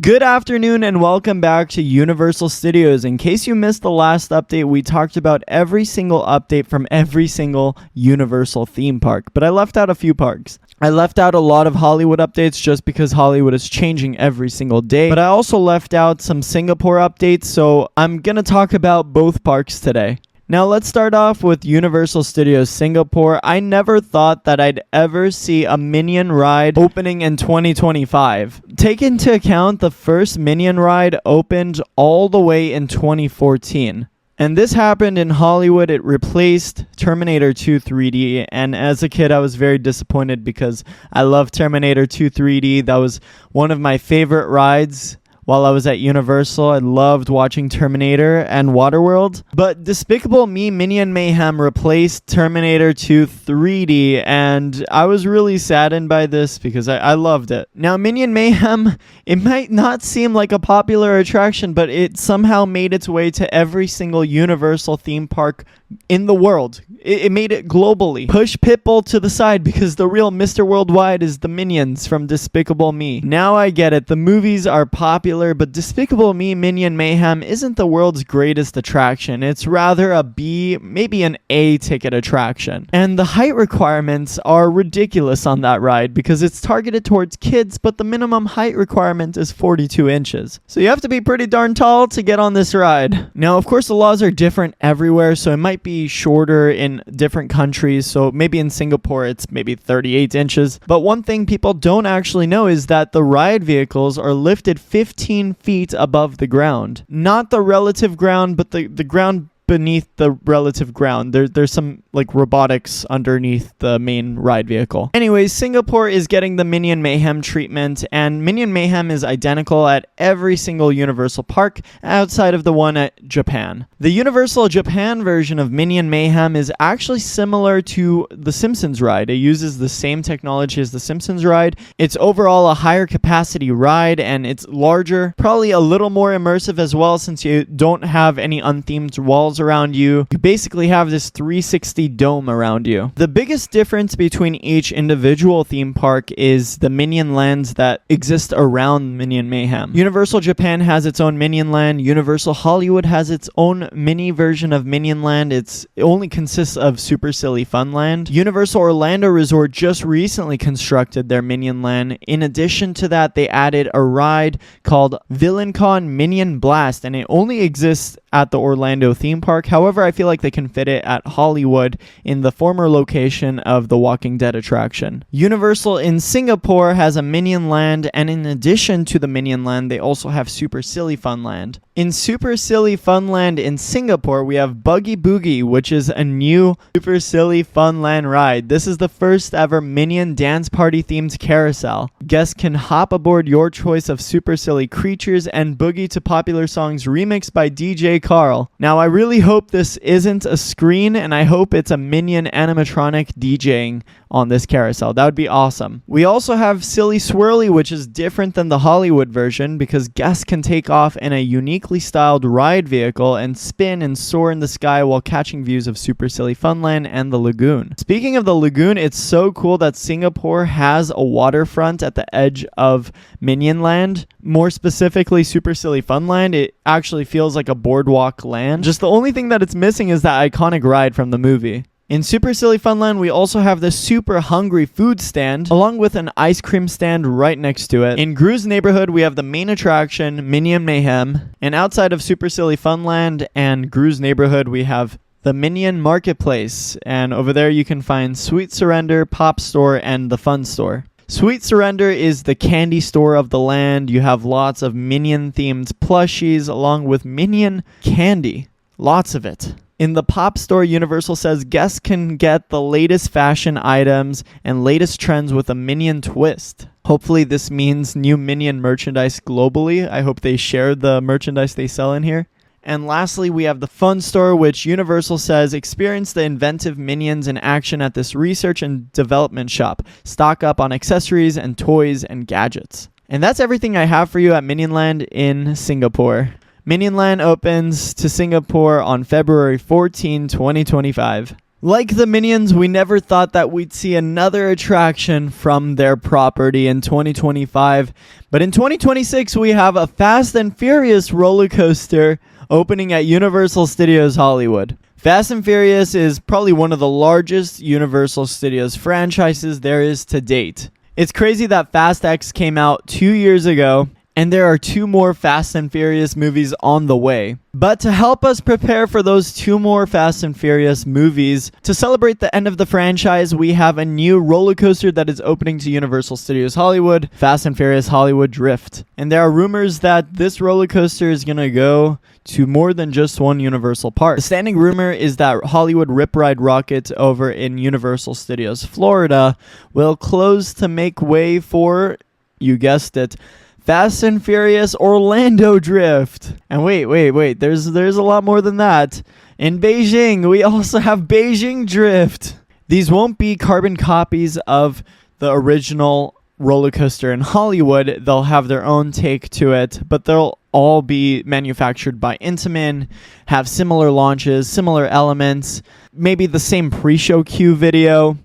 Good afternoon and welcome back to Universal Studios. In case you missed the last update, we talked about every single update from every single Universal theme park, but I left out a few parks. I left out a lot of Hollywood updates just because Hollywood is changing every single day, but I also left out some Singapore updates, so I'm gonna talk about both parks today. Now let's start off with Universal Studios Singapore. I never thought that I'd ever see a Minion ride opening in 2025. Take into account the first Minion ride opened all the way in 2014. And this happened in Hollywood. It replaced Terminator 2 3D. And as a kid, I was very disappointed because I love Terminator 2 3D. That was one of my favorite rides. While I was at Universal, I loved watching Terminator and Waterworld. But Despicable Me Minion Mayhem replaced Terminator 2 3D, and I was really saddened by this because I loved it. Now, Minion Mayhem, it might not seem like a popular attraction, but it somehow made its way to every single Universal theme park in the world. It made it globally. Push Pitbull to the side because the real Mr. Worldwide is the Minions from Despicable Me. Now I get it. The movies are popular, but Despicable Me Minion Mayhem isn't the world's greatest attraction. It's rather a B, maybe an A ticket attraction. And the height requirements are ridiculous on that ride because it's targeted towards kids, but the minimum height requirement is 42 inches. So you have to be pretty darn tall to get on this ride. Now, of course, the laws are different everywhere, so it might be shorter in different countries. So maybe in Singapore, it's maybe 38 inches. But one thing people don't actually know is that the ride vehicles are lifted 15 feet above the ground. Not the relative ground, but the ground beneath the relative ground. There's some like robotics underneath the main ride vehicle. Anyways, Singapore is getting the Minion Mayhem treatment, and Minion Mayhem is identical at every single Universal park outside of the one at Japan. The Universal Japan version of Minion Mayhem is actually similar to the Simpsons ride. It uses the same technology as the Simpsons ride. It's overall a higher capacity ride, and it's larger, probably a little more immersive as well since you don't have any unthemed walls around you. You basically have this 360 dome around you. The biggest difference between each individual theme park is the Minion lands that exist around Minion Mayhem. Universal Japan has its own Minion land. Universal Hollywood has its own mini version of Minion land. It only consists of Super Silly Fun Land. Universal Orlando Resort just recently constructed their Minion land. In addition to that, they added a ride called VillainCon Minion Blast, and it only exists at the Orlando theme park. However, I feel like they can fit it at Hollywood in the former location of the Walking Dead attraction. Universal in Singapore has a Minion Land, and in addition to the Minion Land, they also have Super Silly Fun Land. In Super Silly Fun Land in Singapore, we have Buggy Boogie, which is a new Super Silly Fun Land ride. This is the first ever Minion Dance Party themed carousel. Guests can hop aboard your choice of super silly creatures and boogie to popular songs remixed by DJ Carl. Now, I really hope this isn't a screen, and I hope it's a Minion animatronic DJing on this carousel. That would be awesome. We also have Silly Swirly, which is different than the Hollywood version because guests can take off in a uniquely styled ride vehicle and spin and soar in the sky while catching views of Super Silly Funland and the lagoon. Speaking of the lagoon, it's so cool that Singapore has a waterfront at the edge of Minion Land. More specifically, Super Silly Funland. It actually feels like a boardwalk land. Just the only thing that it's missing is that iconic ride from the movie. In Super Silly Funland, we also have the Super Hungry food stand, along with an ice cream stand right next to it. In Gru's neighborhood, we have the main attraction, Minion Mayhem. And outside of Super Silly Funland and Gru's neighborhood, we have the Minion Marketplace. And over there, you can find Sweet Surrender, Pop Store, and the Fun Store. Sweet Surrender is the candy store of the land. You have lots of Minion-themed plushies, along with Minion candy. Lots of it. In the Pop Store, Universal says guests can get the latest fashion items and latest trends with a Minion twist. Hopefully this means new Minion merchandise globally. I hope they share the merchandise they sell in here. And lastly, we have the Fun Store, which Universal says experience the inventive Minions in action at this research and development shop. Stock up on accessories and toys and gadgets. And that's everything I have for you at Minion Land in Singapore. Minion Land opens to Singapore on February 14, 2025. Like the Minions, we never thought that we'd see another attraction from their property in 2025. But in 2026, we have a Fast and Furious roller coaster opening at Universal Studios Hollywood. Fast and Furious is probably one of the largest Universal Studios franchises there is to date. It's crazy that Fast X came out 2 years ago, and there are 2 more Fast and Furious movies on the way. But to help us prepare for those 2 more Fast and Furious movies, to celebrate the end of the franchise, we have a new roller coaster that is opening to Universal Studios Hollywood, Fast and Furious Hollywood Drift. And there are rumors that this roller coaster is going to go to more than just one Universal park. The standing rumor is that Hollywood Rip Ride Rocket over in Universal Studios Florida will close to make way for, you guessed it, Fast and Furious Orlando Drift. And wait, there's a lot more than that. In Beijing, we also have Beijing Drift. These won't be carbon copies of the original roller coaster in Hollywood. They'll have their own take to it, but they'll all be manufactured by Intamin, have similar launches, similar elements, maybe the same pre-show queue video.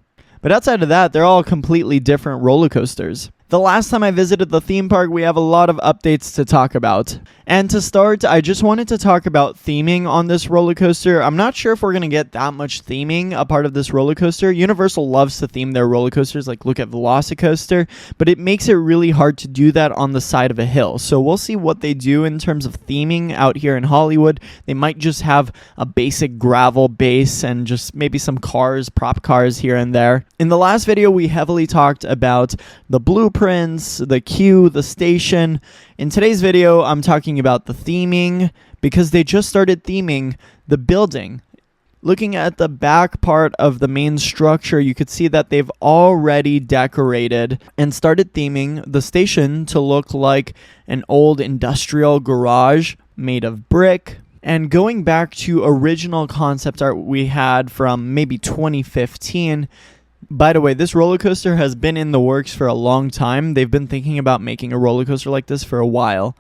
But outside of that, they're all completely different roller coasters. The last time I visited the theme park, we have a lot of updates to talk about. And to start, I just wanted to talk about theming on this roller coaster. I'm not sure if we're going to get that much theming a part of this roller coaster. Universal loves to theme their roller coasters, like look at Velocicoaster, but it makes it really hard to do that on the side of a hill. So we'll see what they do in terms of theming out here in Hollywood. They might just have a basic gravel base and just maybe some cars, prop cars here and there. In the last video, we heavily talked about the blueprints, the queue, the station. In today's video, I'm talking about the theming because they just started theming the building. Looking at the back part of the main structure, you could see that they've already decorated and started theming the station to look like an old industrial garage made of brick. And going back to original concept art we had from maybe 2015, by the way, this roller coaster has been in the works for a long time. They've been thinking about making a roller coaster like this for a while.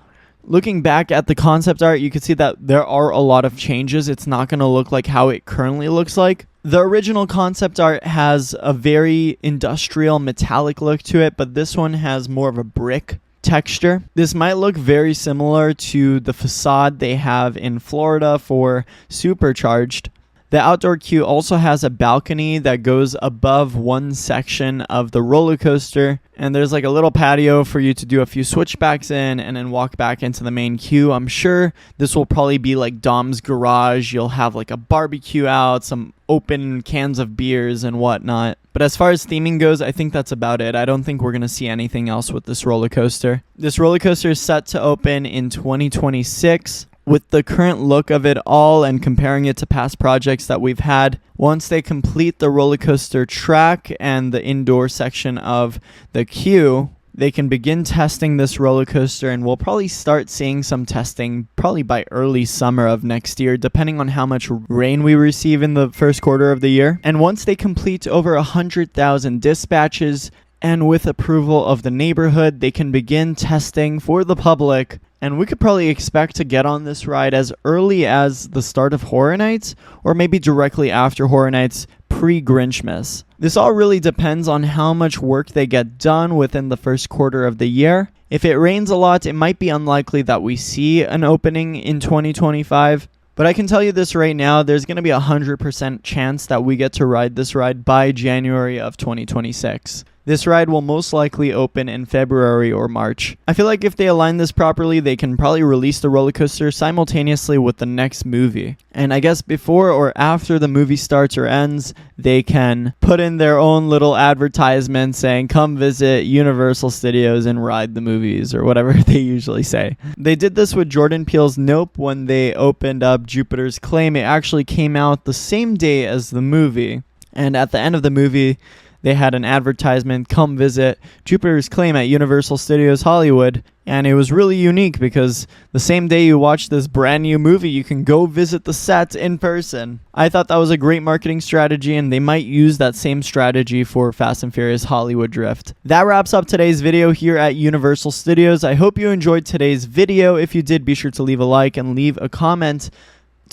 Looking back at the concept art, you can see that there are a lot of changes. It's not going to look like how it currently looks like. The original concept art has a very industrial metallic look to it, but this one has more of a brick texture. This might look very similar to the facade they have in Florida for Supercharged. The outdoor queue also has a balcony that goes above one section of the roller coaster, and there's like a little patio for you to do a few switchbacks in and then walk back into the main queue. I'm sure this will probably be like Dom's garage. You'll have like a barbecue out, some open cans of beers and whatnot. But as far as theming goes, I think that's about it. I don't think we're going to see anything else with this roller coaster. This roller coaster is set to open in 2026. With the current look of it all and comparing it to past projects that we've had, once they complete the roller coaster track and the indoor section of the queue, they can begin testing this roller coaster, and we'll probably start seeing some testing probably by early summer of next year, depending on how much rain we receive in the first quarter of the year. And once they complete over 100,000 dispatches, and with approval of the neighborhood, they can begin testing for the public. And we could probably expect to get on this ride as early as the start of Horror Nights, or maybe directly after Horror Nights, pre-Grinchmas. This all really depends on how much work they get done within the first quarter of the year. If it rains a lot, it might be unlikely that we see an opening in 2025. But I can tell you this right now, there's going to be a 100% chance that we get to ride this ride by January of 2026. This ride will most likely open in February or March. I feel like if they align this properly, they can probably release the roller coaster simultaneously with the next movie. And I guess before or after the movie starts or ends, they can put in their own little advertisement saying, come visit Universal Studios and ride the movies, or whatever they usually say. They did this with Jordan Peele's Nope when they opened up Jupiter's Claim. It actually came out the same day as the movie. And at the end of the movie, they had an advertisement, come visit Jupiter's Claim at Universal Studios Hollywood. And it was really unique because the same day you watch this brand new movie, you can go visit the set in person. I thought that was a great marketing strategy, and they might use that same strategy for Fast and Furious Hollywood Drift. That wraps up today's video here at Universal Studios. I hope you enjoyed today's video. If you did, be sure to leave a like and leave a comment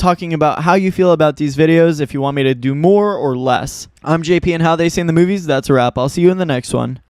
talking about how you feel about these videos, if you want me to do more or less. I'm JP, and How They Say in the Movies. That's a wrap. I'll see you in the next one.